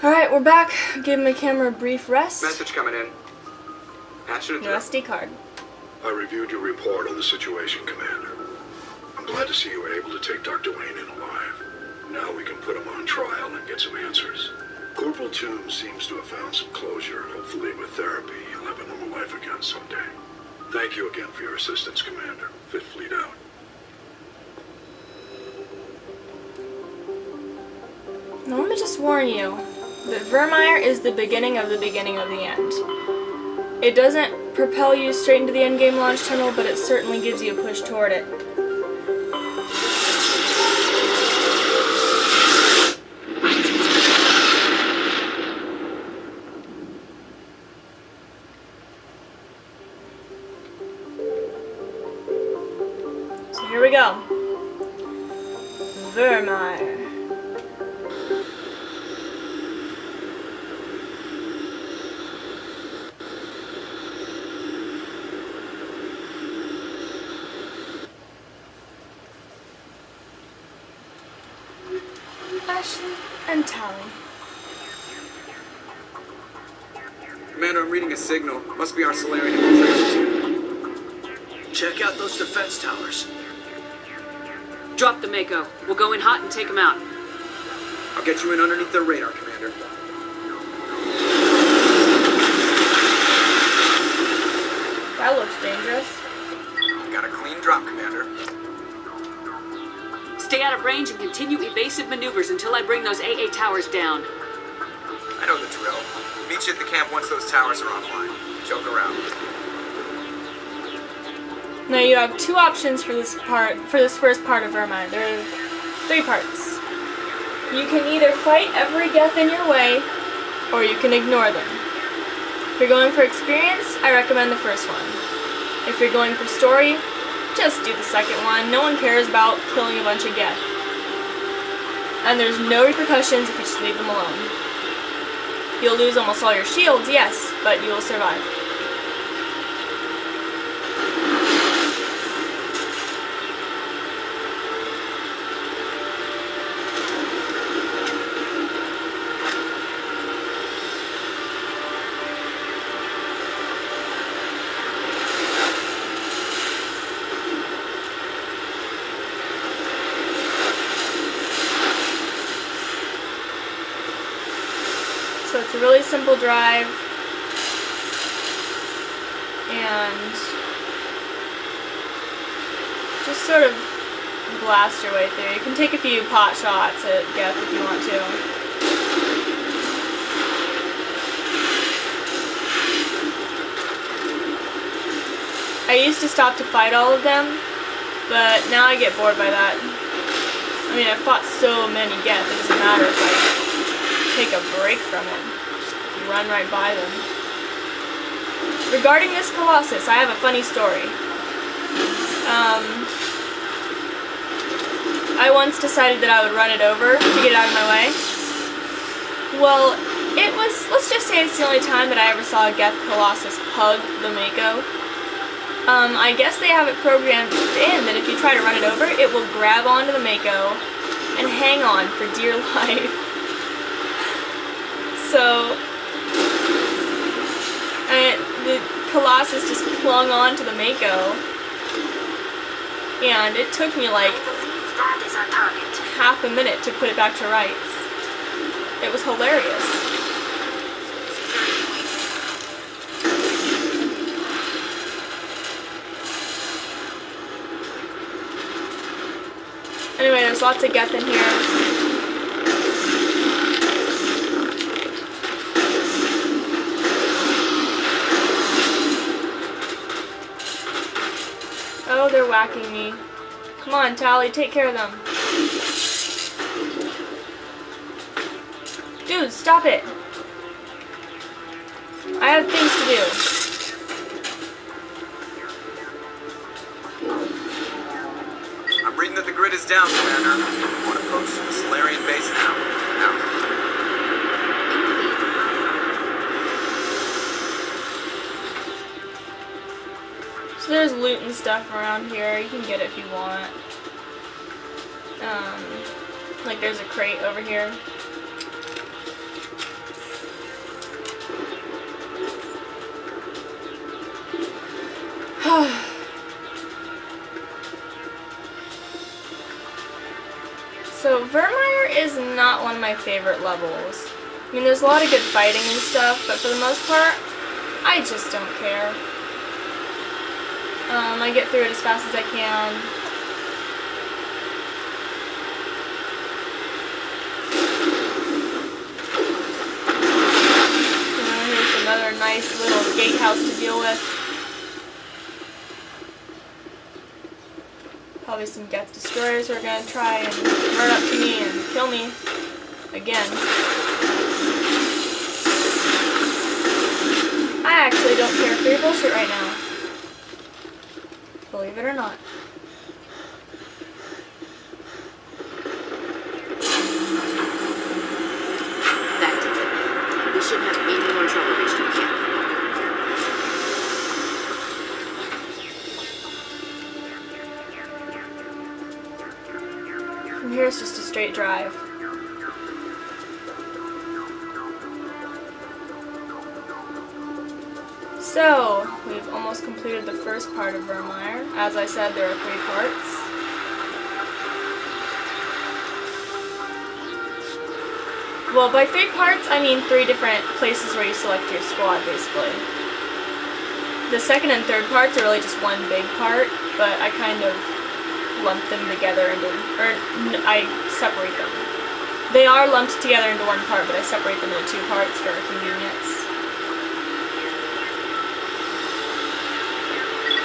Alright, we're back. Give my camera a brief rest. Message coming in. Action and Rusty card. I reviewed your report on the situation, Commander. I'm glad to see you were able to take Dr. Wayne in alive. Now we can put him on trial and get some answers. Corporal Toombs seems to have found some closure. Hopefully with therapy, he'll have a normal life again someday. Thank you again for your assistance, Commander. Fifth Fleet out. Now let me just warn you that Virmire is the beginning of the end. It doesn't propel you straight into the endgame launch tunnel, but it certainly gives you a push toward it. So here we go. Virmire. Ashley and Tally. Commander, I'm reading a signal. Must be our Solarian infiltration. Check out those defense towers. Drop the Mako. We'll go in hot and take them out. I'll get you in underneath their radar, Commander. That looks dangerous. Got a clean drop, Commander. Stay out of range and continue evasive maneuvers until I bring those AA towers down. I know the drill. Meet you at the camp once those towers are offline. Joke around. Now you have two options for this first part of Virmire. There are 3 parts. You can either fight every Geth in your way, or you can ignore them. If you're going for experience, I recommend the first one. If you're going for story, just do the second one. No one cares about killing a bunch of Geth. And there's no repercussions if you just leave them alone. You'll lose almost all your shields, yes, but you will survive. So it's a really simple drive, and just sort of blast your way through. You can take a few pot shots at Geth if you want to. I used to stop to fight all of them, but now I get bored by that. I mean, I've fought so many Geth, it doesn't matter if I take a break from it. Just run right by them. Regarding this Colossus, I have a funny story. I once decided that I would run it over to get it out of my way. Well, it was, let's just say it's the only time that I ever saw a Geth Colossus hug the Mako. I guess they have it programmed in that if you try to run it over, it will grab onto the Mako and hang on for dear life. So, the Colossus just clung on to the Mako, and it took me like half a minute to put it back to rights. It was hilarious. Anyway, there's lots of Geth in here. Oh, they're whacking me. Come on, Tally, take care of them. Dude, stop it. I have things to I'm reading that the grid is down, Commander. I want to approach the Solarian base now. So there's loot and stuff around here. You can get it if you want. Like there's a crate over here. So, Vermeer is not one of my favorite levels. I mean, there's a lot of good fighting and stuff, but for the most part, I just don't care. I get through it as fast as I can. Here's another nice little gatehouse to deal with. Probably some Geth destroyers who are going to try and run up to me and kill me again. I actually don't care for your bullshit right now. Believe it or not. That did it. We shouldn't have any more trouble reaching the camp. From here it's just a straight drive. So, we've almost completed the first part of Vermeer. As I said, there are 3 parts. Well, by 3 parts, I mean 3 different places where you select your squad, basically. The second and third parts are really just one big part, but I kind of lump them together into, I separate them. They are lumped together into one part, but I separate them into 2 parts for convenience.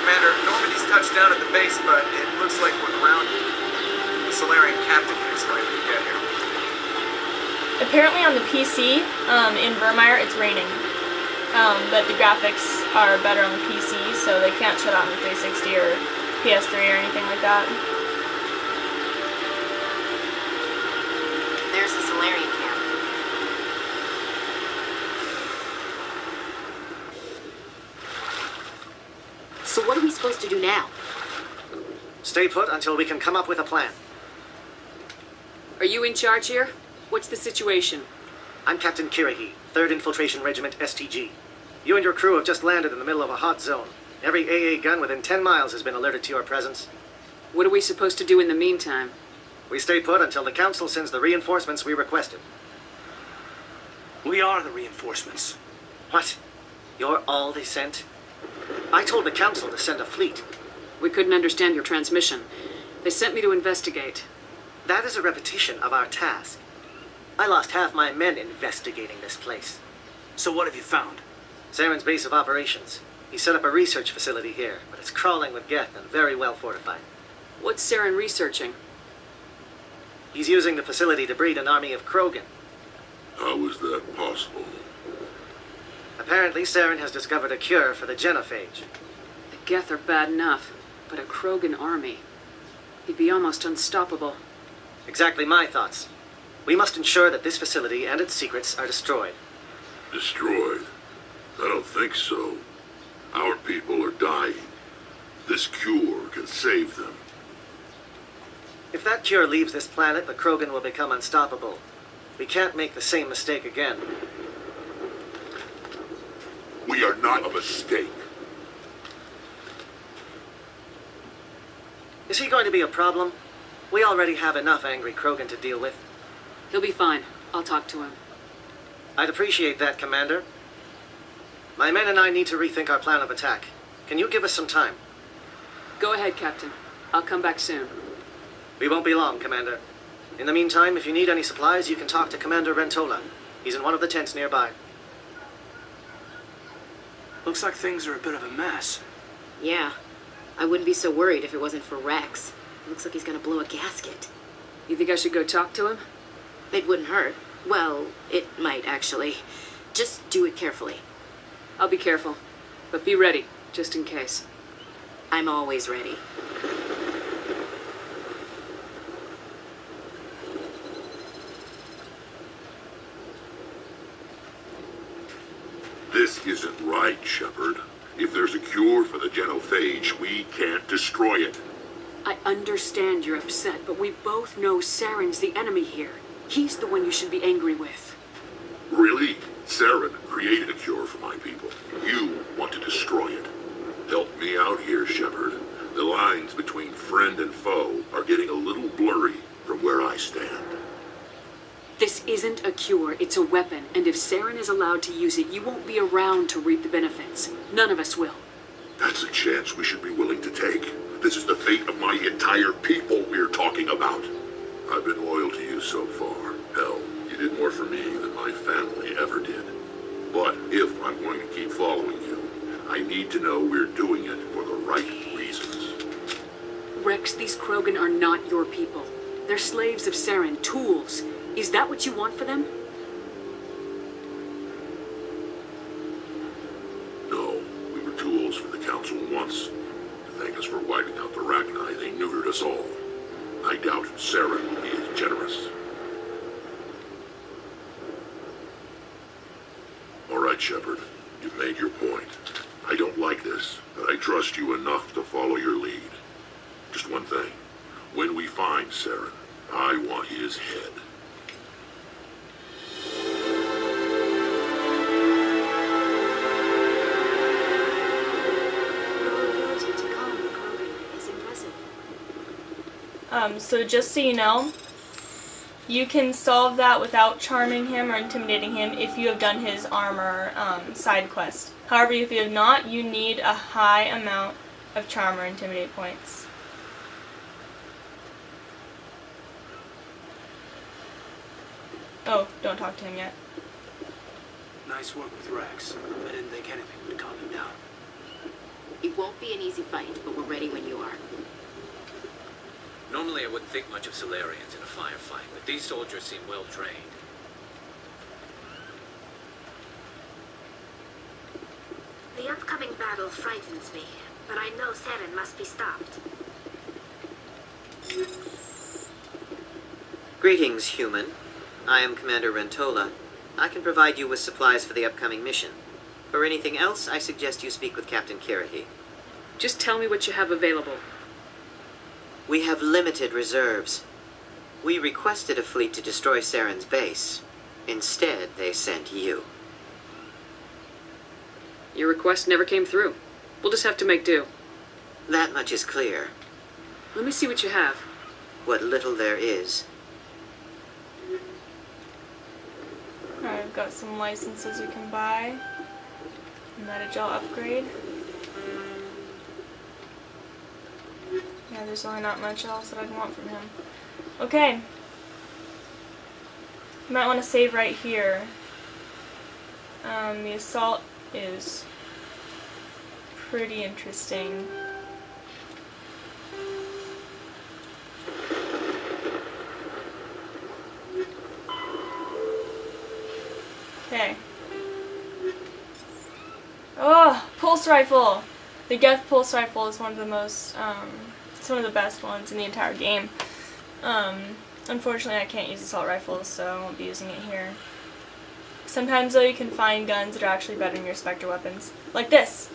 Commander, Normandy's touched down at the base, but it looks like we're grounded. The Solarian captain can explain when we get here. Apparently on the PC, in Vermeer, it's raining. But the graphics are better on the PC, so they can't shut out in 360 or PS3 or anything like that. There's the Solarian camp. So what are we supposed to do now? Stay put until we can come up with a plan. Are you in charge here? What's the situation? I'm Captain Kirahi, 3rd Infiltration Regiment STG. You and your crew have just landed in the middle of a hot zone. Every AA gun within 10 miles has been alerted to your presence. What are we supposed to do in the meantime? We stay put until the Council sends the reinforcements we requested. We are the reinforcements. What? You're all they sent? I told the Council to send a fleet. We couldn't understand your transmission. They sent me to investigate. That is a repetition of our task. I lost half my men investigating this place. So what have you found? Saren's base of operations. He set up a research facility here, but it's crawling with Geth and very well fortified. What's Saren researching? He's using the facility to breed an army of Krogan. How is that possible? Apparently, Saren has discovered a cure for the genophage. The Geth are bad enough, but a Krogan army. He'd be almost unstoppable. Exactly my thoughts. We must ensure that this facility and its secrets are destroyed. Destroyed? I don't think so. Our people are dying. This cure can save them. If that cure leaves this planet, the Krogan will become unstoppable. We can't make the same mistake again. We are not a mistake. Is he going to be a problem? We already have enough angry Krogan to deal with. He'll be fine. I'll talk to him. I'd appreciate that, Commander. My men and I need to rethink our plan of attack. Can you give us some time? Go ahead, Captain. I'll come back soon. We won't be long, Commander. In the meantime, if you need any supplies, you can talk to Commander Rentola. He's in one of the tents nearby. Looks like things are a bit of a mess. Yeah. I wouldn't be so worried if it wasn't for Rex. Looks like he's gonna blow a gasket. You think I should go talk to him? It wouldn't hurt. Well, it might actually. Just do it carefully. I'll be careful. But be ready, just in case. I'm always ready. This isn't right, Shepard. If there's a cure for the genophage, we can't destroy it. I understand you're upset, but we both know Saren's the enemy here. He's the one you should be angry with. Really? Saren created a cure for my people. You want to destroy it. Help me out here, Shepard. The lines between friend and foe are getting a little blurry from where I stand. This isn't a cure, it's a weapon, and if Saren is allowed to use it, you won't be around to reap the benefits. None of us will. That's a chance we should be willing to take. This is the fate of my entire people we're talking about. I've been loyal to you so far. Hell, you did more for me than my family ever did. But if I'm going to keep following you, I need to know we're doing it for the right reasons. Rex, these Krogan are not your people. They're slaves of Saren, tools. Is that what you want for them? No, we were tools for the Council once. To thank us for wiping out the Rachni, they neutered us all. I doubt Saren will be as generous. All right, Shepard. You've made your point. I don't like this, but I trust you enough to follow your lead. Just one thing. When we find Saren, I want his head. Your ability to calm the Krogan is impressive. So just so you know, you can solve that without charming him or intimidating him if you have done his armor side quest. However, if you have not, you need a high amount of charm or intimidate points. Oh, don't talk to him yet. Nice work with Rex. I didn't think anything would calm him down. It won't be an easy fight, but we're ready when you are. Normally I wouldn't think much of Solarians in a firefight, but these soldiers seem well trained. The upcoming battle frightens me, but I know Saren must be stopped. Greetings, human. I am Commander Rentola. I can provide you with supplies for the upcoming mission. For anything else, I suggest you speak with Captain Kirrahe. Just tell me what you have available. We have limited reserves. We requested a fleet to destroy Saren's base. Instead, they sent you. Your request never came through. We'll just have to make do. That much is clear. Let me see what you have. What little there is. Alright, I've got some licenses we can buy. Metagel upgrade. Yeah, there's really not much else that I'd want from him. Okay. You might want to save right here. The assault is pretty interesting. Okay. Oh, pulse rifle! The Geth pulse rifle is one of the most, it's one of the best ones in the entire game. Unfortunately I can't use assault rifles, so I won't be using it here. Sometimes though you can find guns that are actually better than your Spectre weapons. Like this!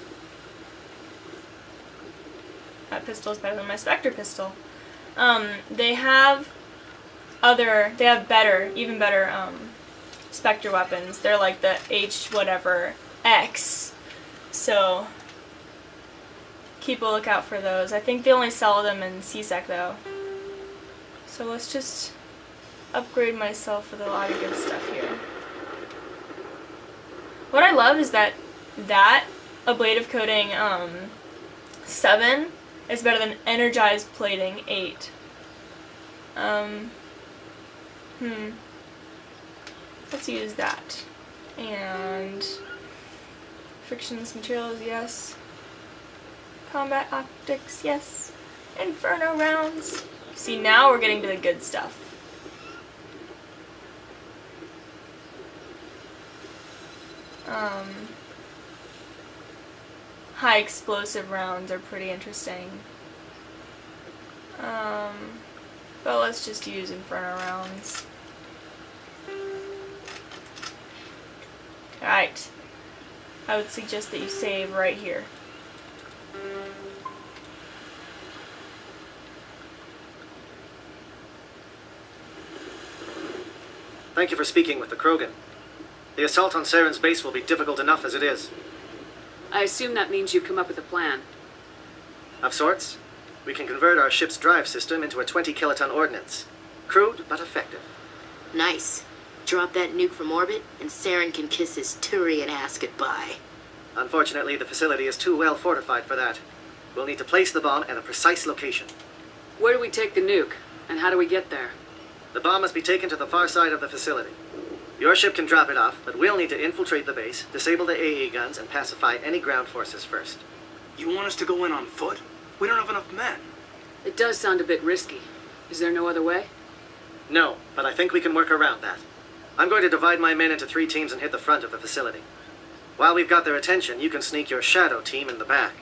That pistol is better than my Spectre pistol. They have better, even better, Spectre weapons. They're like the H whatever X. So keep a lookout for those. I think they only sell them in CSEC though. So let's just upgrade myself with a lot of good stuff here. What I love is that ablative coating 7 is better than energized plating 8. Let's use that. And frictionless materials, yes. Combat optics, yes. Inferno rounds. See, now we're getting to the good stuff. High explosive rounds are pretty interesting. But let's just use Inferno rounds. Alright. I would suggest that you save right here. Thank you for speaking with the Krogan. The assault on Saren's base will be difficult enough as it is. I assume that means you've come up with a plan. Of sorts. We can convert our ship's drive system into a 20-kiloton ordnance. Crude, but effective. Nice. Drop that nuke from orbit, and Saren can kiss his Turian ass goodbye. Unfortunately, the facility is too well fortified for that. We'll need to place the bomb at a precise location. Where do we take the nuke? And how do we get there? The bomb must be taken to the far side of the facility. Your ship can drop it off, but we'll need to infiltrate the base, disable the AA guns, and pacify any ground forces first. You want us to go in on foot? We don't have enough men. It does sound a bit risky. Is there no other way? No, but I think we can work around that. I'm going to divide my men into 3 teams and hit the front of the facility. While we've got their attention, you can sneak your shadow team in the back.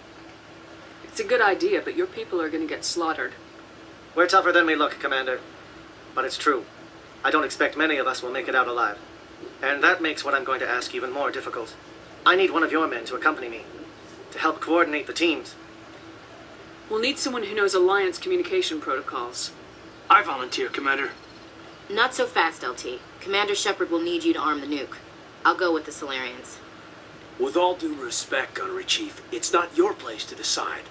It's a good idea, but your people are going to get slaughtered. We're tougher than we look, Commander. But it's true. I don't expect many of us will make it out alive. And that makes what I'm going to ask even more difficult. I need one of your men to accompany me, to help coordinate the teams. We'll need someone who knows Alliance communication protocols. I volunteer, Commander. Not so fast, LT. Commander Shepard will need you to arm the nuke. I'll go with the Solarians. With all due respect, Gunnery Chief, it's not your place to decide.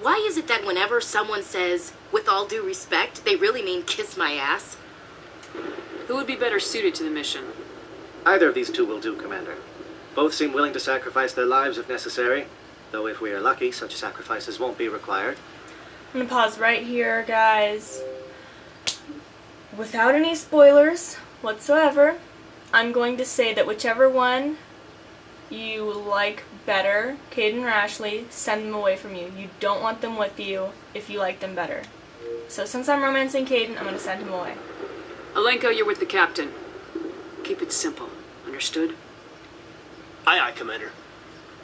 Why is it that whenever someone says, with all due respect, they really mean kiss my ass? Who would be better suited to the mission? Either of these 2 will do, Commander. Both seem willing to sacrifice their lives if necessary, though if we are lucky, such sacrifices won't be required. I'm gonna pause right here, guys. Without any spoilers whatsoever, I'm going to say that whichever one you like better, Caden or Ashley, send them away from you. You don't want them with you if you like them better. So since I'm romancing Caden, I'm going to send him away. Alenko, you're with the captain. Keep it simple. Understood? Aye, aye, Commander.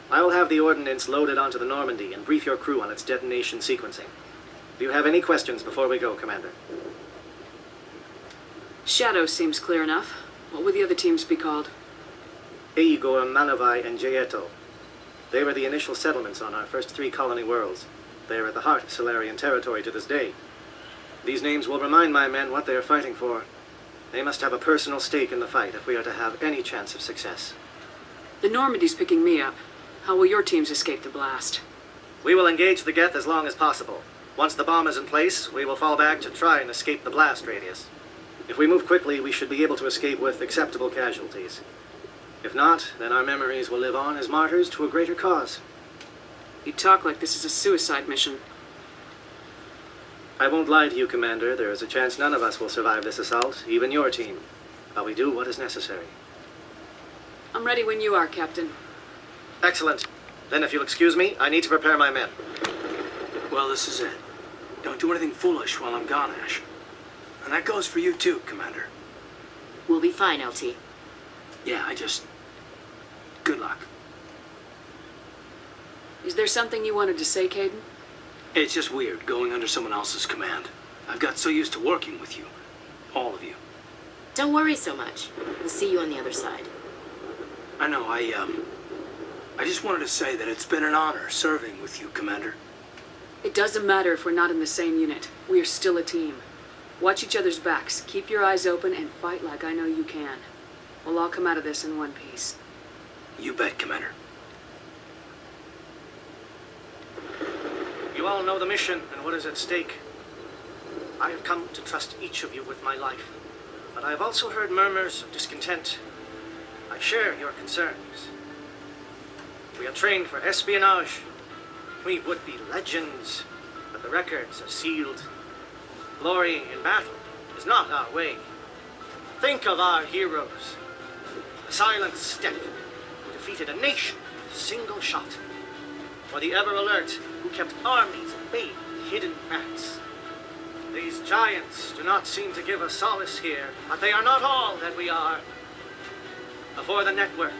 I will have the ordnance loaded onto the Normandy and brief your crew on its detonation sequencing. Do you have any questions before we go, Commander? Shadow seems clear enough. What would the other teams be called? Igor, Manovai, and Jaeto. They were the initial settlements on our first 3 colony worlds. They are at the heart of Solarian territory to this day. These names will remind my men what they are fighting for. They must have a personal stake in the fight if we are to have any chance of success. The Normandy's picking me up. How will your teams escape the blast? We will engage the Geth as long as possible. Once the bomb is in place, we will fall back to try and escape the blast radius. If we move quickly, we should be able to escape with acceptable casualties. If not, then our memories will live on as martyrs to a greater cause. You talk like this is a suicide mission. I won't lie to you, Commander. There is a chance none of us will survive this assault, even your team. But we do what is necessary. I'm ready when you are, Captain. Excellent. Then if you'll excuse me, I need to prepare my men. Well, this is it. Don't do anything foolish while I'm gone, Ash. And that goes for you too, Commander. We'll be fine, LT. Yeah, good luck. Is there something you wanted to say, Caden? It's just weird going under someone else's command. I've got so used to working with you. All of you. Don't worry so much. We'll see you on the other side. I know, I just wanted to say that it's been an honor serving with you, Commander. It doesn't matter if we're not in the same unit. We are still a team. Watch each other's backs, keep your eyes open, and fight like I know you can. We'll all come out of this in one piece. You bet, Commander. You all know the mission and what is at stake. I have come to trust each of you with my life, but I have also heard murmurs of discontent. I share your concerns. We are trained for espionage. We would be legends, but the records are sealed. Glory in battle is not our way. Think of our heroes. The silent step who defeated a nation with a single shot. Or the ever-alert who kept armies at bay with hidden facts. These giants do not seem to give us solace here, but they are not all that we are. Before the network,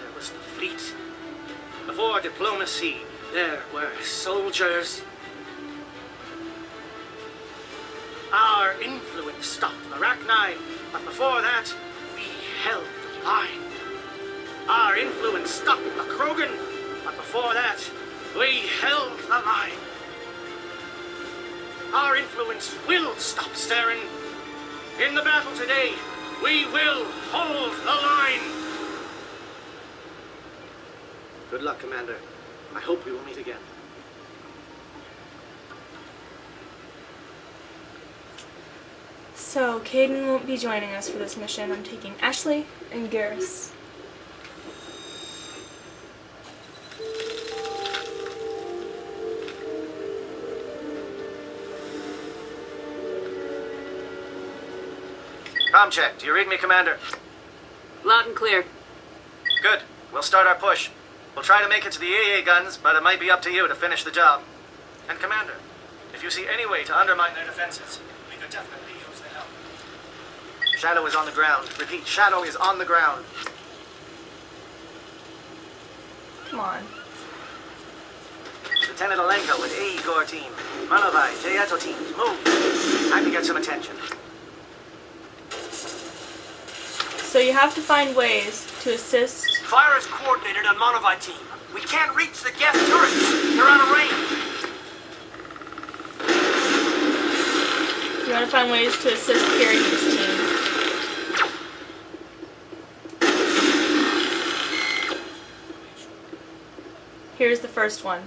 there was the fleet. Before diplomacy, there were soldiers. Our influence stopped the Rachni, but before that, we held the line. Our influence stopped the Krogan, but before that, we held the line. Our influence will stop Saren. In the battle today, we will hold the line. Good luck, Commander. I hope we will meet again. So, Caden won't be joining us for this mission. I'm taking Ashley and Garrus. Com check. Do you read me, Commander? Loud and clear. Good. We'll start our push. We'll try to make it to the AA guns, but it might be up to you to finish the job. And Commander, if you see any way to undermine their defenses, we could definitely use the help. Shadow is on the ground. Repeat, Shadow is on the ground. Come on. Lieutenant Alenko with AE Gore team. Manovai, Jayeto teams, move. Time to get some attention. So you have to find ways to assist. Fire is coordinated on Monovite team. We can't reach the Geth turrets. They're out of range. You want to find ways to assist Kiri's team. Here's the first one.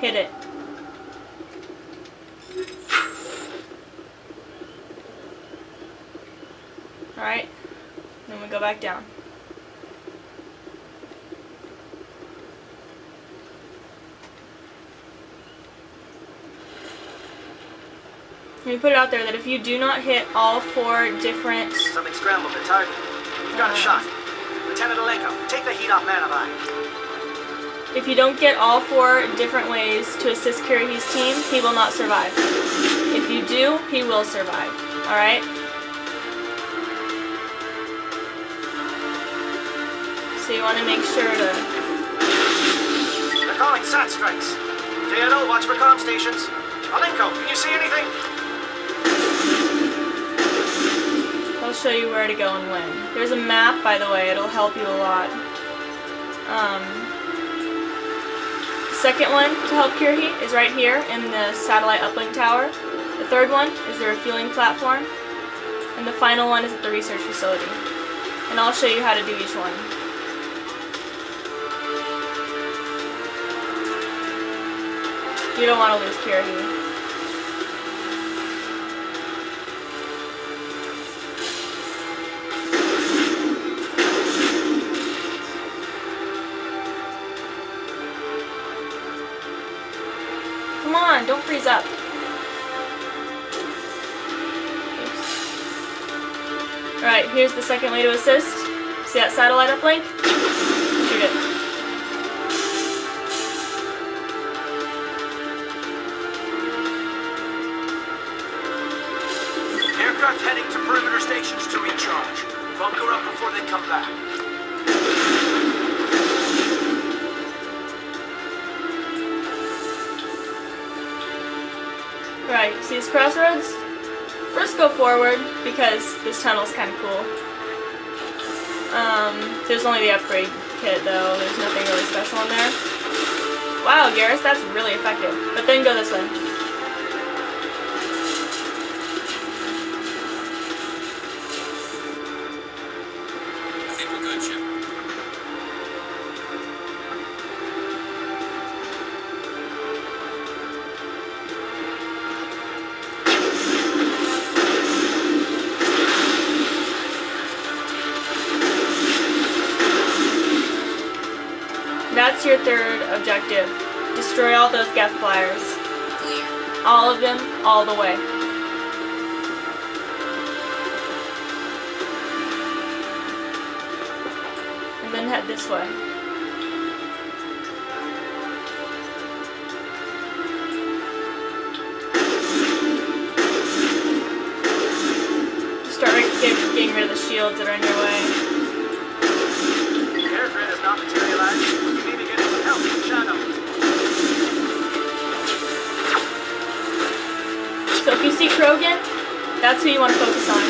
Hit it. Alright. Then we go back down. Let me put it out there that if you do not hit all 4 different... Something scrambled the target. We've got a shot. Lieutenant Alenko, take the heat off Manovai. If you don't get all 4 different ways to assist Kiri's team, he will not survive. If you do, he will survive. Alright? So you want to make sure to... They're calling SAT strikes. JNO, watch for comm stations. Alenko, can you see anything? I'll show you where to go and when. There's a map, by the way. It'll help you a lot. The second one to help Kiri is right here in the satellite uplink tower. The third one is the refueling platform. And the final one is at the research facility. And I'll show you how to do each one. You don't want to lose Kiri. Come on, don't freeze up. Alright, here's the second way to assist. See that satellite uplink? Shoot it. Aircraft heading to perimeter stations to recharge. Bunker up before they come back. Right, see this crossroads? First go forward, because this tunnel's kind of cool. There's only the upgrade kit though, there's nothing really special in there. Wow, Garrus, that's really effective. But then go this way. I think we're good, Shepard. That's your third objective. Destroy all those Geth flyers. Clear. All of them, all the way. And then head this way. Start getting rid of the shields that are in your way. Air grid has not materialized. You may be getting some help from Shadow. So if you see Krogan, that's who you want to focus on.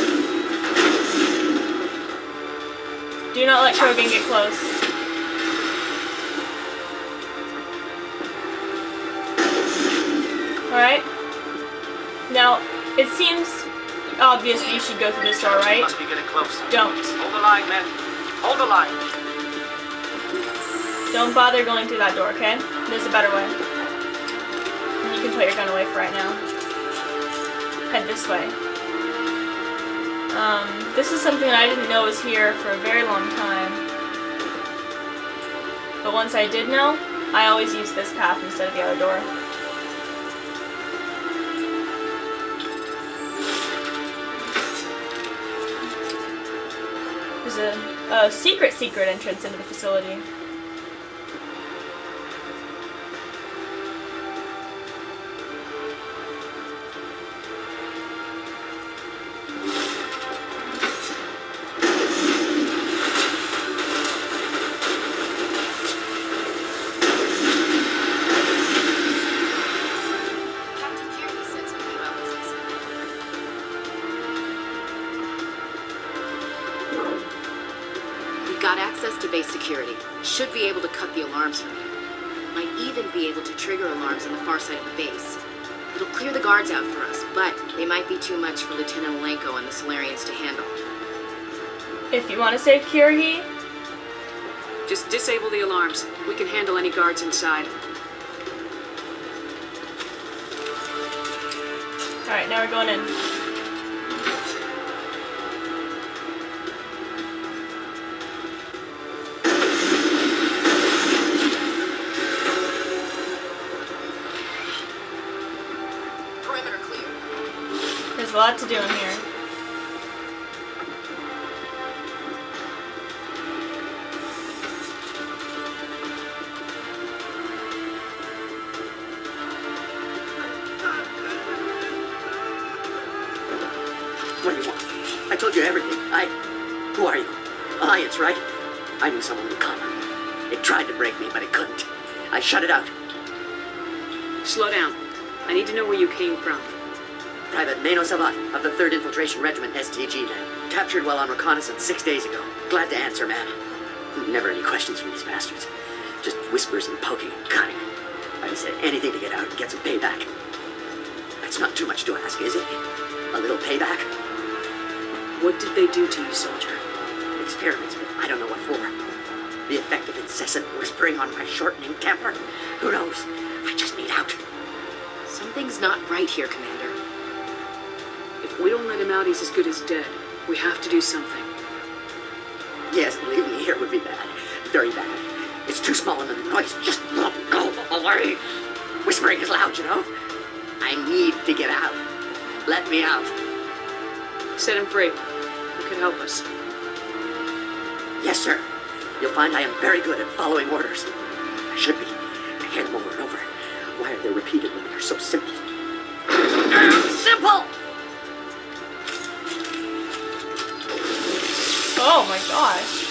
Do not let Krogan get close. Alright? Now, it seems obvious that you should go through this door, right? Must be getting close. Don't. Hold the line, men. Hold the line. Don't bother going through that door, okay? There's a better way. And you can put your gun away for right now. Head this way. This is something that I didn't know was here for a very long time. But once I did know, I always used this path instead of the other door. There's a secret entrance into the facility. Got access to base security. Should be able to cut the alarms from you. Might even be able to trigger alarms on the far side of the base. It'll clear the guards out for us, but they might be too much for Lieutenant Alenko and the Solarians to handle. If you want to save Kirhi, just disable the alarms. We can handle any guards inside. Alright, now we're going in. There's a lot to do in here. What do you want? I told you everything. Who are you? Alliance, right? I knew someone would come. It tried to break me, but it couldn't. I shut it out. Slow down. I need to know where you came from. Private Mano Savat of the 3rd Infiltration Regiment, STG, man. Captured while on reconnaissance 6 days ago. Glad to answer, man. Never any questions from these bastards. Just whispers and poking and cutting. I just said anything to get out and get some payback. That's not too much to ask, is it? A little payback? What did they do to you, soldier? Experiments, but I don't know what for. The effect of incessant whispering on my shortening temper? Who knows? I just need out. Something's not right here, Commander. If we don't let him out, he's as good as dead. We have to do something. Yes, leaving me here would be bad. Very bad. It's too small and the noise just won't go away. Whispering is loud, you know? I need to get out. Let me out. Set him free. You could help us. Yes, sir. You'll find I am very good at following orders. I should be. I hear them over and over. Why are they repeated when they're so simple? Simple! Oh my gosh.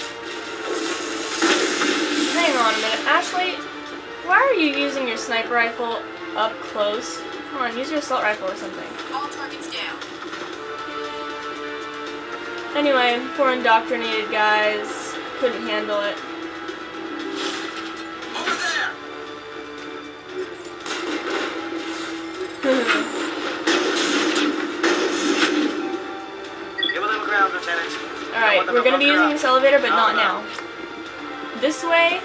Hang on a minute. Ashley, why are you using your sniper rifle up close? Come on, use your assault rifle or something. All targets down. Anyway, poor indoctrinated guys couldn't handle it. Over there! Give a little ground, Lieutenant. Alright, we're gonna be using this elevator, but not now. This way,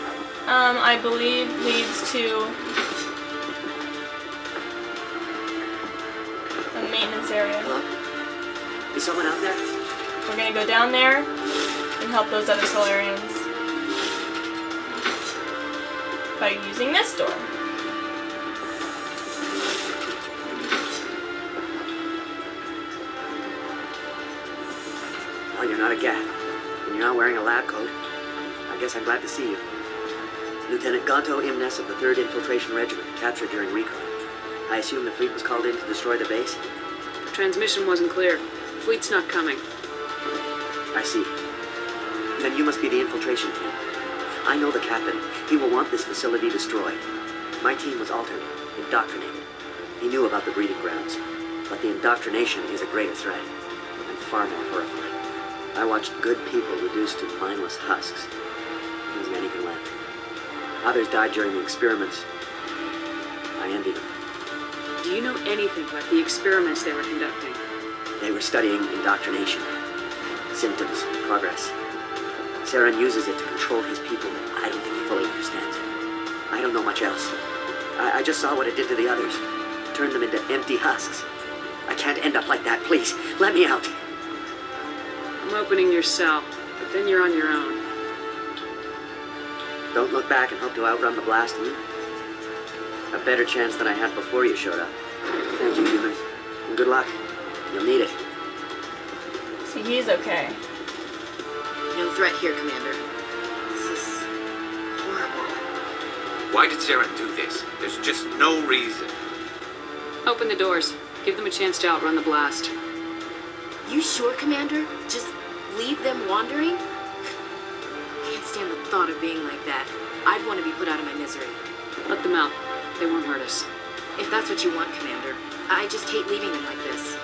I believe, leads to a maintenance area. Hello? Is someone out there? We're gonna go down there and help those other Solarians by using this door. Well, you're not a Geth, and you're not wearing a lab coat. I guess I'm glad to see you. Lieutenant Gonto Imnes of the 3rd Infiltration Regiment, captured during recon. I assume the fleet was called in to destroy the base? The transmission wasn't clear. Fleet's not coming. I see. Then you must be the infiltration team. I know the captain. He will want this facility destroyed. My team was altered, indoctrinated. He knew about the breeding grounds, but the indoctrination is a greater threat, and far more horrifying. I watched good people reduced to mindless husks. There wasn't anything left. Others died during the experiments. I envy them. Do you know anything about the experiments they were conducting? They were studying indoctrination. Symptoms, progress. Saren uses it to control his people, but I don't think he fully understands it. I don't know much else. I just saw what it did to the others. Turned them into empty husks. I can't end up like that, please. Let me out. I'm opening your cell, but then you're on your own. Don't look back and hope to outrun the blast, A better chance than I had before you showed up. Thank you, human. And good luck. You'll need it. See, he's okay. No threat here, Commander. This is horrible. Why did Saren do this? There's just no reason. Open the doors. Give them a chance to outrun the blast. You sure, Commander? Just leave them wandering? Can't stand the thought of being like that. I'd want to be put out of my misery. Let them out. They won't hurt us. If that's what you want, Commander. I just hate leaving them like this.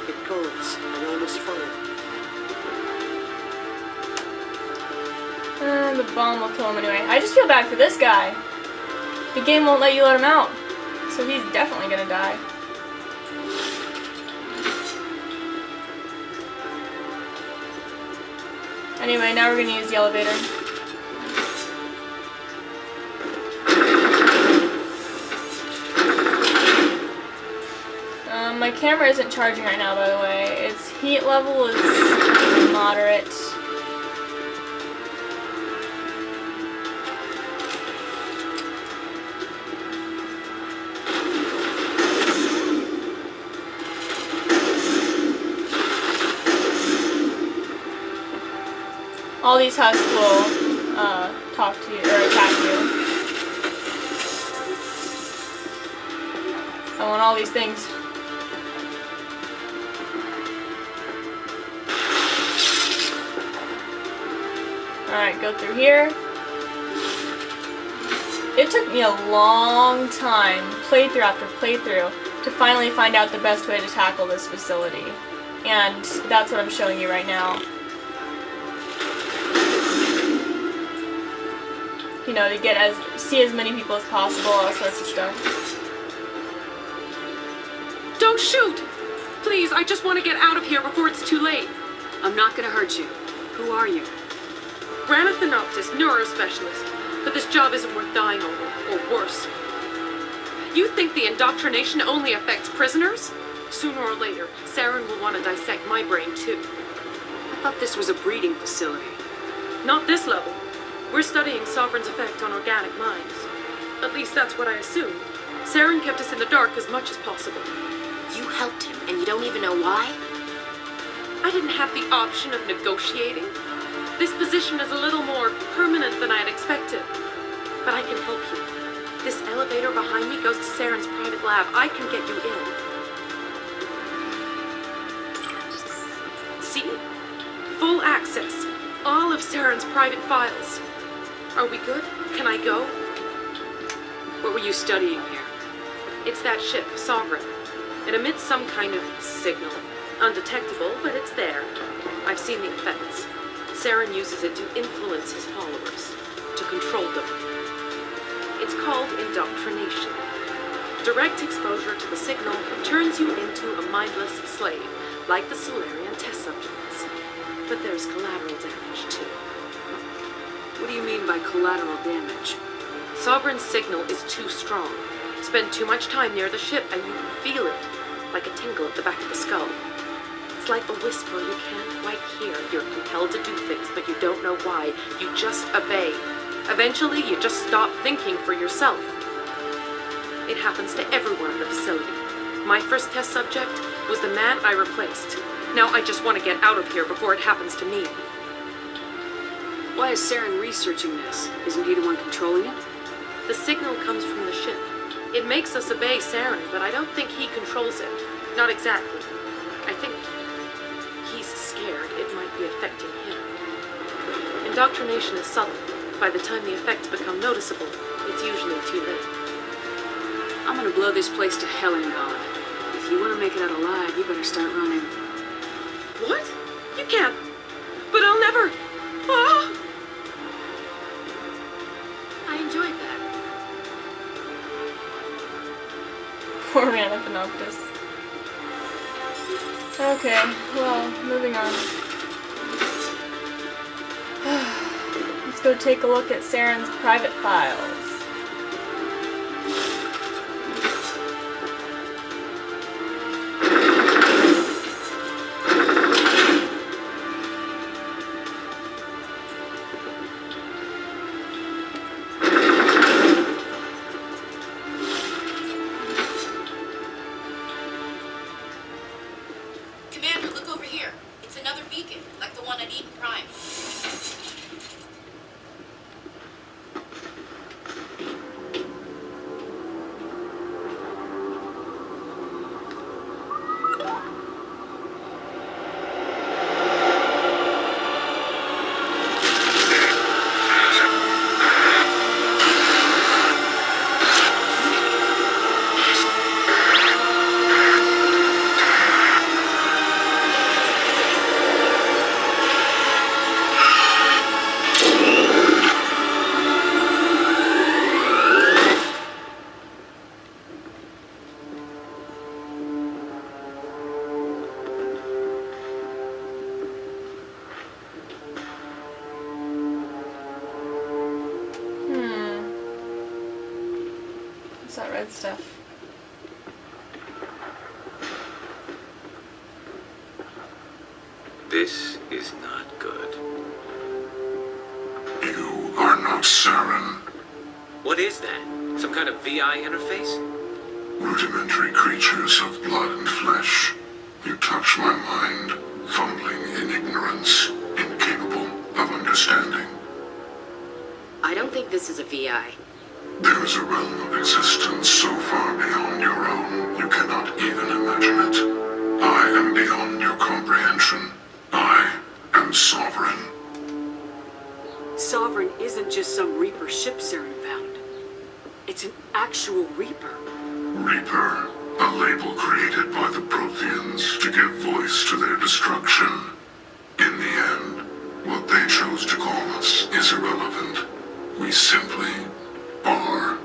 It goes. I almost followed. The bomb will kill him anyway. I just feel bad for this guy. The game won't let you let him out. So he's definitely gonna die. Anyway, now we're gonna use the elevator. My camera isn't charging right now, by the way. Its heat level is moderate. All these husks will talk to you or attack you. I want all these things. Alright, go through here. It took me a long time, playthrough after playthrough, to finally find out the best way to tackle this facility. And that's what I'm showing you right now. You know, to see as many people as possible, all sorts of stuff. Don't shoot! Please, I just want to get out of here before it's too late. I'm not gonna hurt you. Who are you? Granite Thanoptis, neurospecialist. But this job isn't worth dying over, or worse. You think the indoctrination only affects prisoners? Sooner or later, Saren will want to dissect my brain too. I thought this was a breeding facility. Not this level. We're studying Sovereign's effect on organic minds. At least that's what I assumed. Saren kept us in the dark as much as possible. You helped him, and you don't even know why? I didn't have the option of negotiating. This position is a little more permanent than I had expected. But I can help you. This elevator behind me goes to Saren's private lab. I can get you in. See? Full access. All of Saren's private files. Are we good? Can I go? What were you studying here? It's that ship, Sovereign. It emits some kind of signal. Undetectable, but it's there. I've seen the effects. Saren uses it to influence his followers, to control them. It's called indoctrination. Direct exposure to the signal turns you into a mindless slave, like the Solarian test subjects. But there's collateral damage, too. What do you mean by collateral damage? Sovereign's signal is too strong. Spend too much time near the ship and you feel it, like a tingle at the back of the skull. It's like a whisper you can't quite hear. You're compelled to do things, but you don't know why. You just obey. Eventually, you just stop thinking for yourself. It happens to everyone at the facility. My first test subject was the man I replaced. Now I just want to get out of here before it happens to me. Why is Saren researching this? Isn't he the one controlling it? The signal comes from the ship. It makes us obey Saren, but I don't think he controls it. Not exactly. I think he's scared it might be affecting him. Indoctrination is subtle. By the time the effects become noticeable, it's usually too late. I'm gonna blow this place to hell and gone. If you want to make it out alive, you better start running. What? You can't. But I'll never. Ah! I enjoyed that. Poor Granite Thanoptis. Okay, well, moving on. Let's go take a look at Saren's private files. Commander, look over here. It's another beacon, like the one at Eden Prime. What's that red stuff? This is not good. You are not Saren. What is that? Some kind of VI interface? Rudimentary creatures of blood and flesh. You touch my mind, fumbling in ignorance, incapable of understanding. I don't think this is a VI. There is a realm of existence so far beyond your own, you cannot even imagine it. I am beyond your comprehension. I am Sovereign. Sovereign isn't just some Reaper ship Saren found. It's an actual Reaper. Reaper, a label created by the Protheans to give voice to their destruction. In the end, what they chose to call us is irrelevant. We simply are.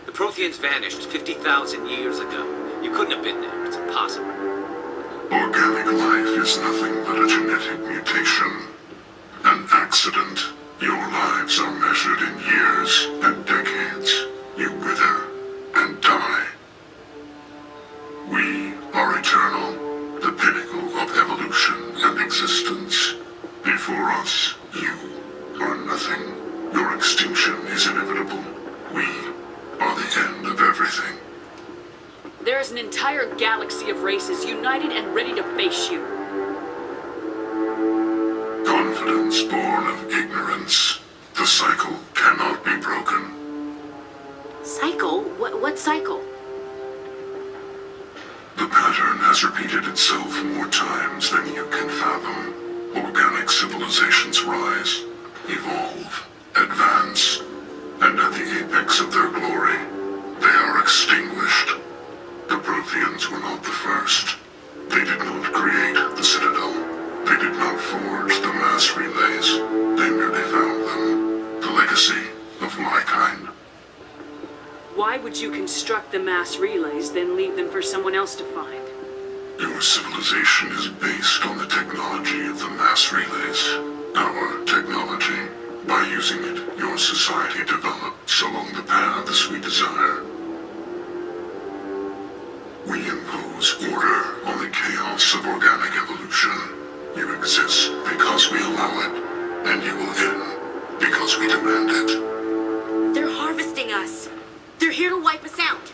The Protheans vanished 50,000 years ago. You couldn't have been there. It's impossible. Organic life is nothing but a genetic mutation. An accident. Your lives are measured in years and decades. You wither and die. We are eternal, the pinnacle of evolution and existence. Before us, you are nothing. Your extinction is inevitable. We are the end of everything. There is an entire galaxy of races united and ready to face you. Confidence born of ignorance. The cycle cannot be broken. Cycle? What cycle? The pattern has repeated itself more times than you can fathom. Organic civilizations rise, evolve, advance, and at the apex of their glory, they are extinguished. The Protheans were not the first. They did not create the Citadel. They did not forge the mass relays. They merely found them, the legacy of my kind. Why would you construct the mass relays, then leave them for someone else to find? Your civilization is based on the technology of the mass relays. Our technology. By using it, your society develops along the paths we desire. We impose order on the chaos of organic evolution. You exist because we allow it, and you will end because we demand it. They're harvesting us. They're here to wipe us out.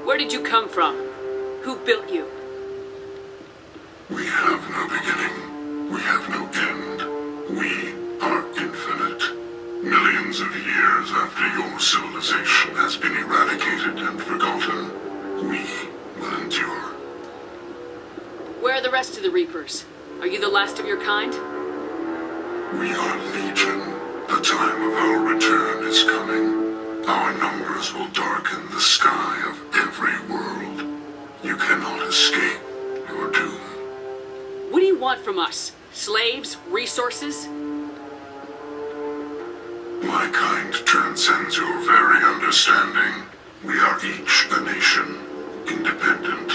Where did you come from? Who built you? We have no beginning. We have no end. We are infinite. Millions of years after your civilization has been eradicated and forgotten, we will endure. Where are the rest of the Reapers? Are you the last of your kind? We are Legion. The time of our return is coming. Our numbers will darken the sky of every world. You cannot escape your doom. What do you want from us? Slaves? Resources? My kind transcends your very understanding. We are each a nation, independent,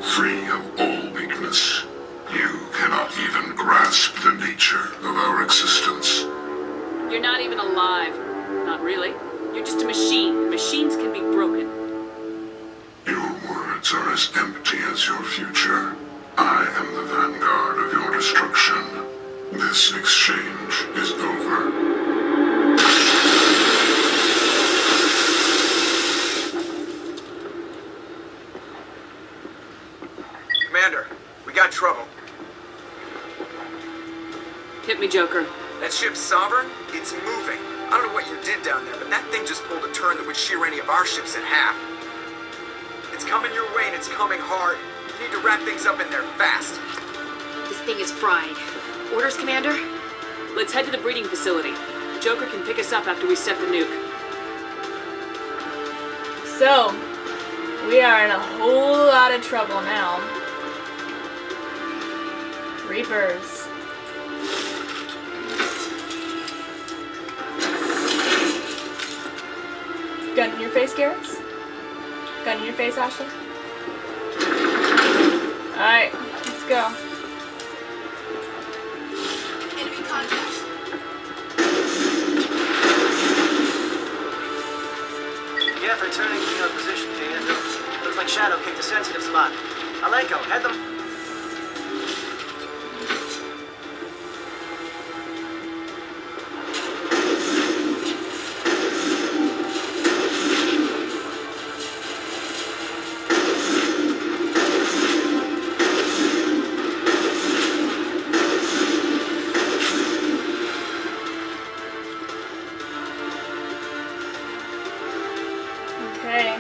free of all weakness. You cannot even grasp the nature nature of our existence. You're not even alive. Not really. You're just a machine. Machines can be broken. Your words are as empty as your future. I am the vanguard of your destruction. This exchange is over. Commander, we got trouble. Hit me, Joker. That ship Sovereign, it's moving. I don't know what you did down there, but that thing just pulled a turn that would shear any of our ships in half. It's coming your way and it's coming hard. You need to wrap things up in there fast. This thing is fried. Orders, Commander? Let's head to the breeding facility. Joker can pick us up after we set the nuke. So, we are in a whole lot of trouble now. Reapers. Gun in your face, Garrus? Gun in your face, Ashley? Alright, let's go. Enemy contact. Geth returning to your position, Tia. Looks like Shadow kicked a sensitive spot. Alenko, head them. Okay,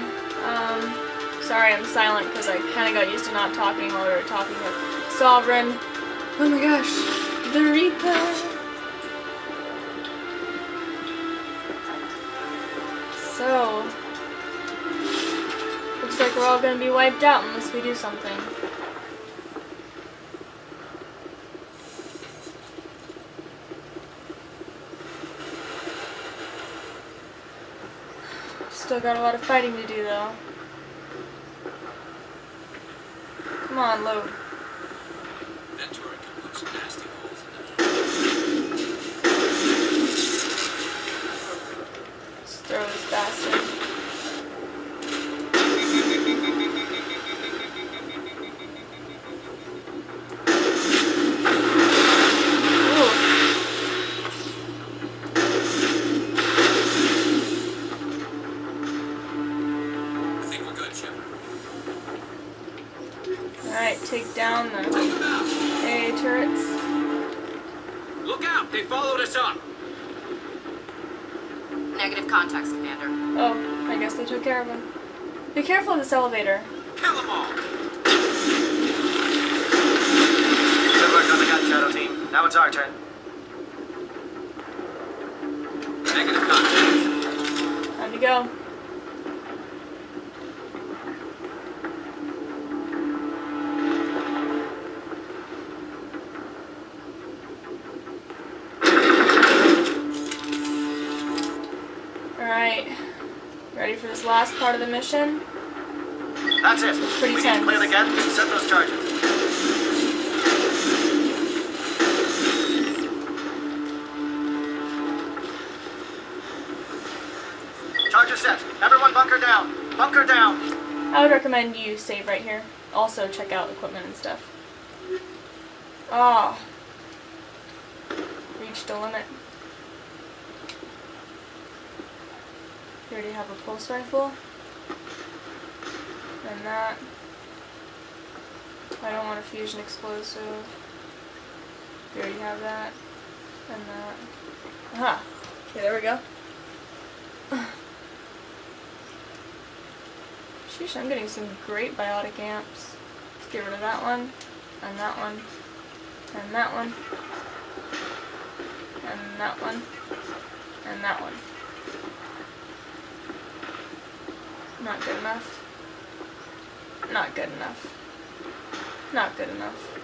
sorry I'm silent because I kind of got used to not talking while we were talking with Sovereign. Oh my gosh, the Reaper! So, looks like we're all gonna be wiped out unless we do something. Still got a lot of fighting to do though. Come on, load. That turret can put some nasty holes in Let's throw this bastard. Alright, take down the AA turrets. Look out! They followed us up! Negative contacts, Commander. Oh, I guess they took care of him. Be careful of this elevator. Kill them all! Good work on the gun, Shadow Team. Now it's our turn. Negative contact. Time to go. Alright. Ready for this last part of the mission? That's it. Pretty We tense. can clear the Geth and set those charges. Charges set. Everyone bunker down. Bunker down. I would recommend you save right here. Also check out equipment and stuff. Ah. Reached a limit. You already have a pulse rifle. And that. I don't want a fusion explosive. You already have that. And that. Aha. Okay, there we go. Sheesh, I'm getting some great biotic amps. Let's get rid of that one. And that one. And that one. And that one. And that one. Not good enough. Not good enough. Not good enough.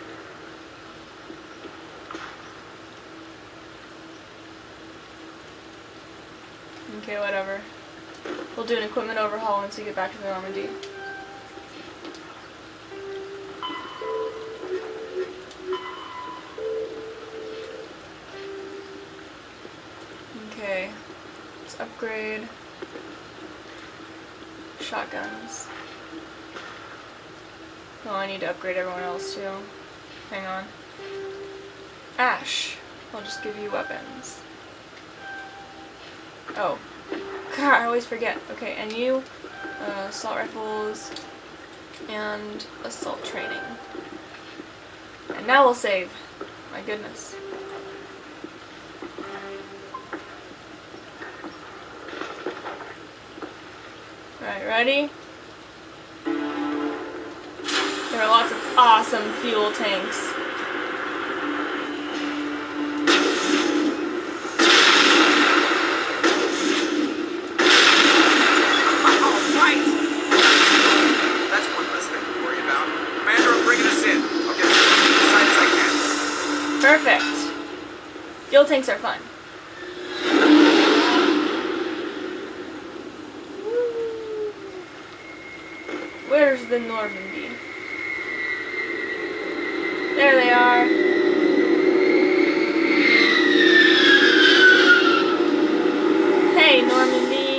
Okay, whatever. We'll do an equipment overhaul once we get back to the Normandy. Let's upgrade shotguns. Oh, I need to upgrade everyone else too. Hang on. Ash, I'll just give you weapons. Oh. God, I always forget. Okay, and you, assault rifles, and assault training. And now we'll save. My goodness. Alright, ready? There are lots of awesome fuel tanks. Perfect. Fuel tanks are fun. Where's the Normandy? There they are. Hey, Normandy.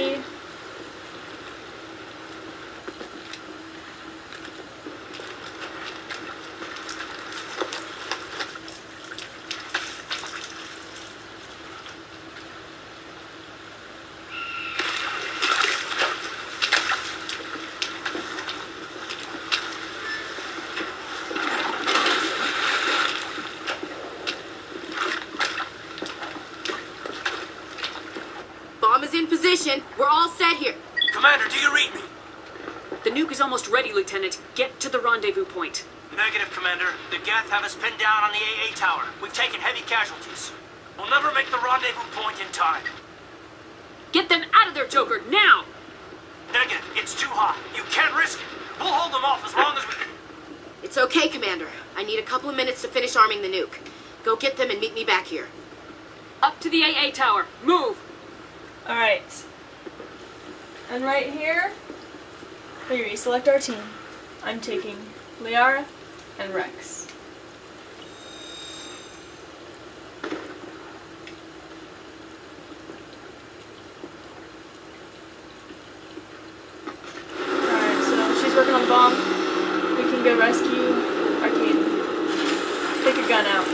We're all set here. Commander, do you read me? The nuke is almost ready, Lieutenant. Get to the rendezvous point. Negative, Commander. The Geth have us pinned down on the AA tower. We've taken heavy casualties. We'll never make the rendezvous point in time. Get them out of there, Joker, now! Negative. It's too hot. You can't risk it. We'll hold them off as long as we can. It's okay, Commander. I need a couple of minutes to finish arming the nuke. Go get them and meet me back here. Up to the AA tower. Move! Alright. And right here, we reselect our team. I'm taking Liara and Rex. Alright, so she's working on the bomb. We can go rescue Arcade. Take a gun out.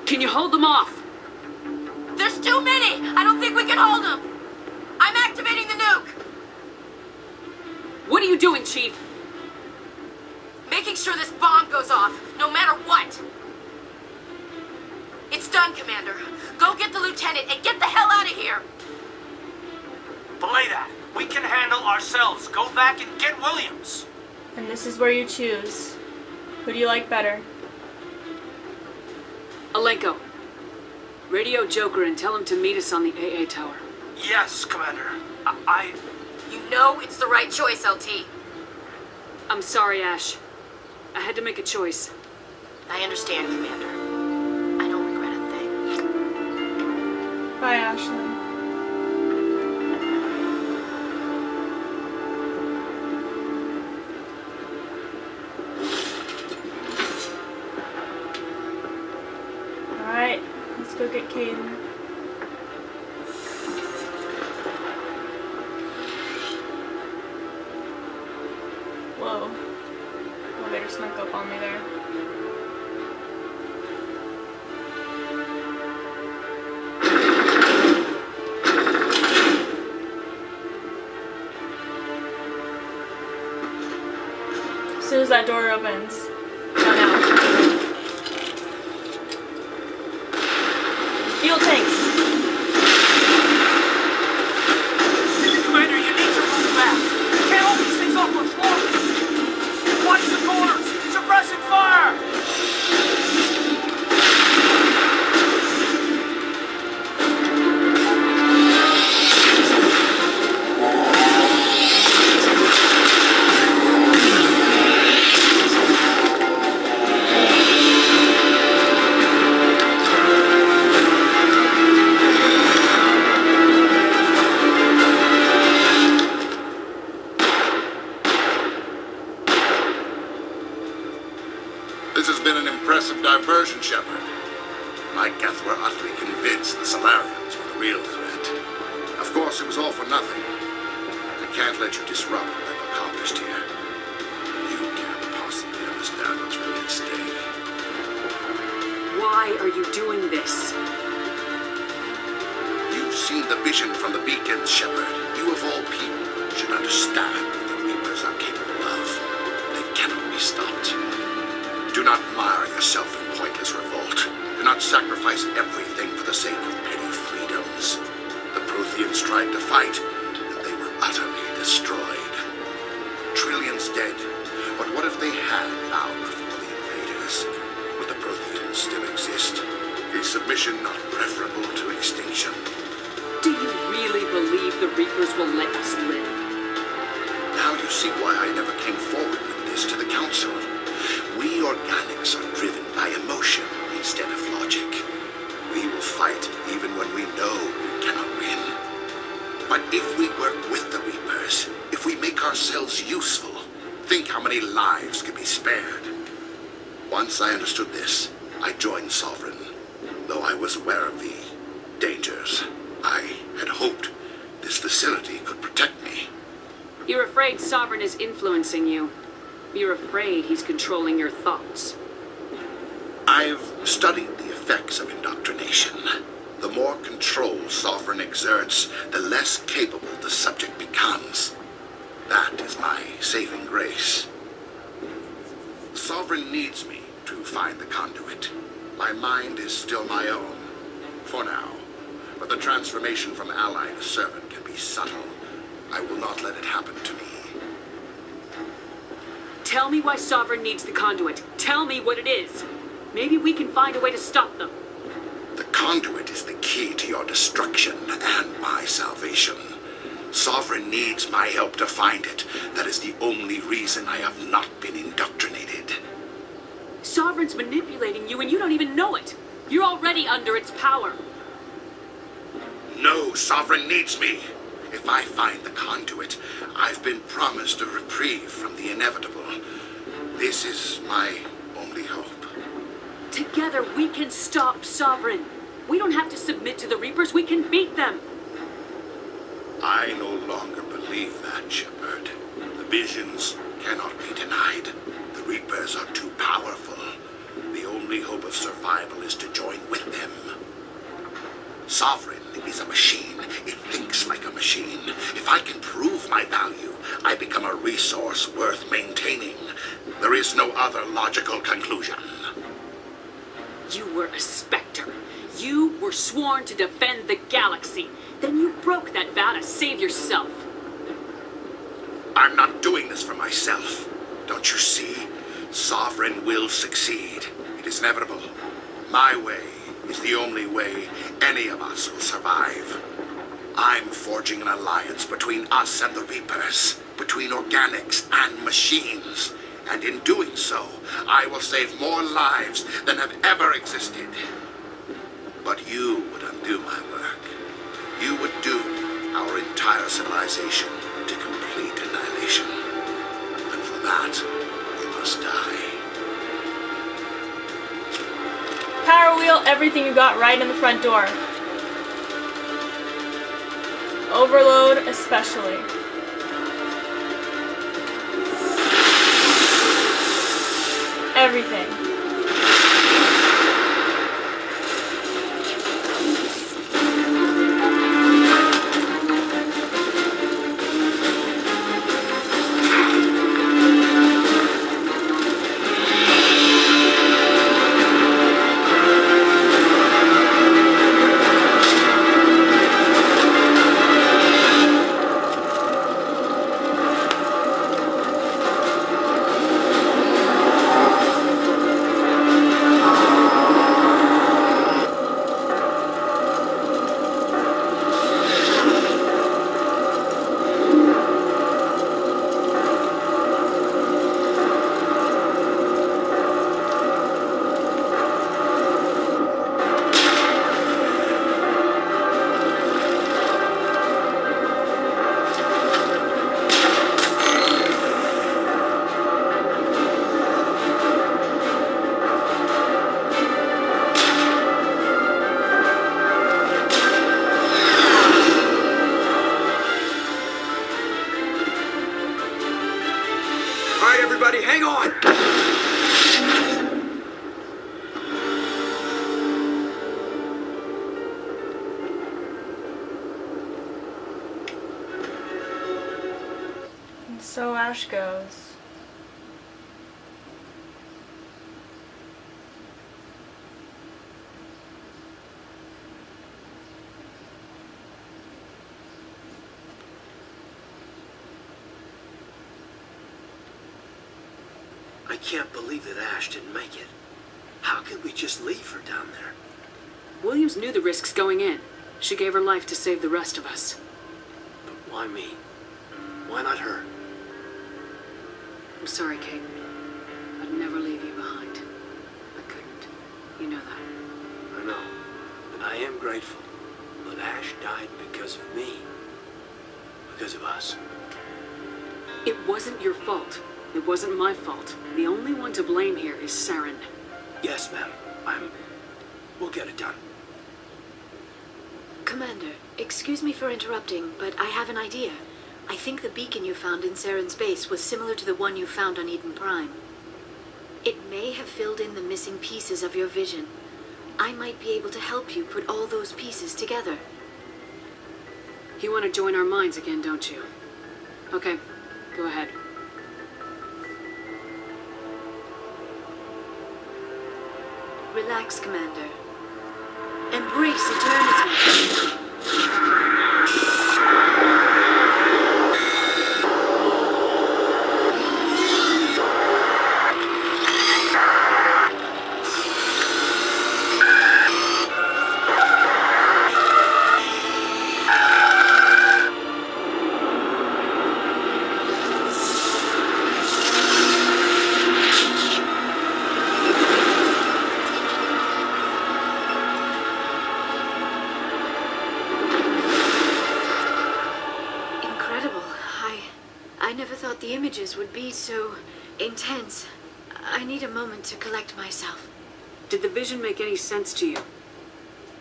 Can you hold them off? There's too many! I don't think we can hold them! I'm activating the nuke! What are you doing, Chief? Making sure this bomb goes off, no matter what! It's done, Commander. Go get the lieutenant and get the hell out of here! Belay that. We can handle ourselves. Go back and get Williams. And this is where you choose. Who do you like better? Alenko. Radio Joker and tell him to meet us on the AA tower. Yes, Commander. You know it's the right choice, LT. I'm sorry, Ash. I had to make a choice. I understand, Commander. I don't regret a thing. Bye, Ashley. Alright, let's go get Caden. Whoa. Elevator snuck up on me there. As soon as that door opens, run out. Fuel tanks! of diversion, Shepard. My Geth were utterly convinced the Solarians were the real threat. Of course, it was all for nothing. I can't let you disrupt what I've accomplished here. You can't possibly understand what's really at stake. Why are you doing this? You've seen the vision from the beacons, Shepard. You of all people should understand what the Reapers are capable of. They cannot be stopped. Do not mire yourself in pointless revolt. Do not sacrifice everything for the sake of petty freedoms. The Protheans tried to fight, and they were utterly destroyed. Trillions dead, but what if they had bowed before the invaders? Would the Protheans still exist? Is submission not preferable to extinction? Do you really believe the Reapers will let us live? Now you see why I never came forward with this to the Council. We organics are driven by emotion instead of logic. We will fight even when we know we cannot win. But if we work with the Reapers, if we make ourselves useful, think how many lives could be spared. Once I understood this, I joined Sovereign, though I was aware of the dangers. I had hoped this facility could protect me. You're afraid Sovereign is influencing you. You're afraid he's controlling your thoughts. I've studied the effects of indoctrination. The more control Sovereign exerts, the less capable the subject becomes. That is my saving grace. Sovereign needs me to find the conduit. My mind is still my own, for now. But the transformation from ally to servant can be subtle. I will not let it happen to me. Tell me why Sovereign needs the conduit. Tell me what it is. Maybe we can find a way to stop them. The conduit is the key to your destruction and my salvation. Sovereign needs my help to find it. That is the only reason I have not been indoctrinated. Sovereign's manipulating you and you don't even know it. You're already under its power. No, Sovereign needs me. If I find the conduit, I've been promised a reprieve from the inevitable. This is my only hope. Together we can stop Sovereign. We don't have to submit to the Reapers, we can beat them. I no longer believe that, Shepard. The visions cannot be denied. The Reapers are too powerful. The only hope of survival is to join with them. Sovereign is a machine. It thinks like a machine. If I can prove my value, I become a resource worth maintaining. There is no other logical conclusion. You were a Spectre. You were sworn to defend the galaxy. Then you broke that vow to save yourself. I'm not doing this for myself. Don't you see? Sovereign will succeed. It is inevitable. My way is the only way any of us will survive. I'm forging an alliance between us and the Reapers, between organics and machines. And in doing so, I will save more lives than have ever existed. But you would undo my work. You would doom our entire civilization to complete annihilation. And for that, you must die. Power wheel everything you got right in the front door. Overload especially. Everything. Everybody, hang on! And so Ash goes. I can't believe that Ash didn't make it. How could we just leave her down there? Williams knew the risks going in. She gave her life to save the rest of us. But why me? Why not her? I'm sorry, Kate. I'd never leave you behind. I couldn't. You know that. I know. And I am grateful. But Ash died because of me. Because of us. It wasn't your fault. It wasn't my fault. The only one to blame here is Saren. Yes, ma'am. We'll get it done. Commander, excuse me for interrupting, but I have an idea. I think the beacon you found in Saren's base was similar to the one you found on Eden Prime. It may have filled in the missing pieces of your vision. I might be able to help you put all those pieces together. You want to join our minds again, don't you? Okay, go ahead. Relax, Commander. Embrace eternity. The images would be so intense. I need a moment to collect myself. Did the vision make any sense to you?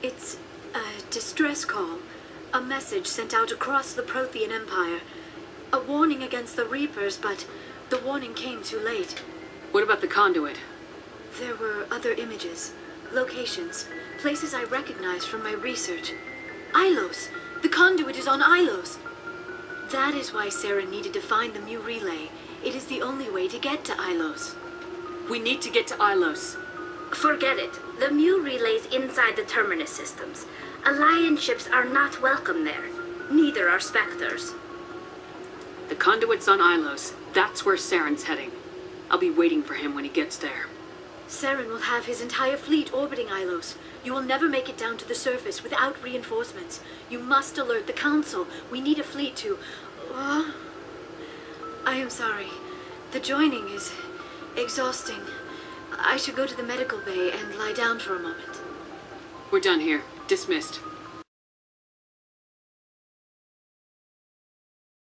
It's a distress call. A message sent out across the Prothean Empire. A warning against the Reapers, but the warning came too late. What about the conduit? There were other images, locations, places I recognized from my research. Ilos! The conduit is on Ilos! That is why Saren needed to find the Mu relay. It is the only way to get to Ilos. We need to get to Ilos. Forget it. The Mu relay's inside the Terminus systems. Alliance ships are not welcome there. Neither are Spectres. The conduit's on Ilos. That's where Saren's heading. I'll be waiting for him when he gets there. Saren will have his entire fleet orbiting Ilos. You will never make it down to the surface without reinforcements. You must alert the Council. We need a fleet to... I am sorry. The joining is exhausting. I should go to the medical bay and lie down for a moment. We're done here. Dismissed.